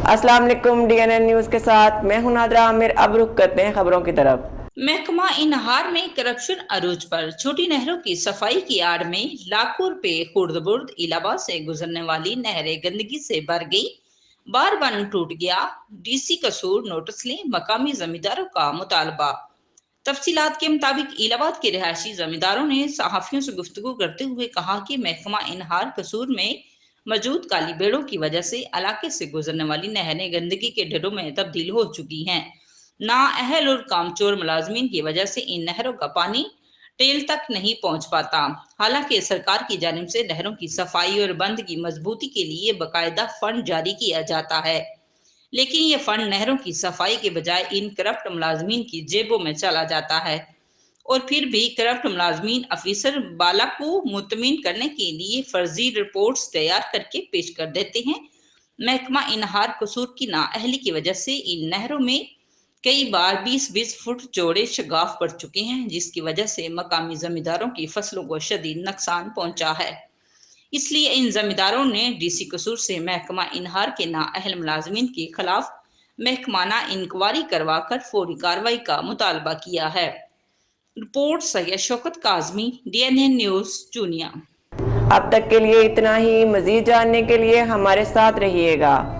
अस्सलाम वालेकुम। DNN news के साथ मैं हूं नादरा आमिर। अब रुख करते हैं खबरों की तरफ। महकमा इनहार में करप्शन अरूज पर। छोटी नहरों की सफाई की आड़ में लाखों रुपए खुर्द-बुर्द। इलाहाबाद से गुजरने वाली नहरें गंदगी से भर गई, बार बंद टूट गया। डीसी कसूर नोटिस लें, मकामी जमींदारों का मुतालबा। तफसीलात के मुताबिक इलाहाबाद के रिहायशी जमींदारों ने सहाफियों से गुफ्तगू करते हुए कहा कि महकमा इनहार कसूर में मौजूद काली बेड़ों की वजह से इलाके से गुजरने वाली नहरें गंदगी के ढेरों में तब्दील हो चुकी हैं। नाअहल और कामचोर मुलाजमीन की वजह से इन नहरों का पानी टेल तक नहीं पहुंच पाता। हालांकि सरकार की जानिब से नहरों की सफाई और बंद की मजबूती के लिए बाकायदा फंड जारी किया जाता है, लेकिन ये फंड नहरों की सफाई के बजाय इन करप्ट मुलाजमीन की जेबों में चला जाता है। और फिर भी करप्ट मुलाजमीन अफीसर बाला को मुतमिन करने के लिए फर्जी रिपोर्ट्स तैयार करके पेश कर देते हैं। महकमा इनहार कसूर की नाअहली की वजह से इन नहरों में कई बार 20-20 फुट चौड़े शगाफ पड़ चुके हैं, जिसकी वजह से मकामी जमींदारों की फसलों को शदीद नुकसान पहुंचा है। इसलिए इन जमींदारों ने डीसी कसूर से महकमा इनहार के नाअहल मुलाजमीन के खिलाफ महकमाना इंक्वायरी करवाकर फौरी कार्रवाई का मुतालबा किया है। Report Syed Shaukat Kazmi, DNN news, Chunian. अब तक के लिए इतना ही। मजीद जानने के लिए हमारे साथ रहिएगा।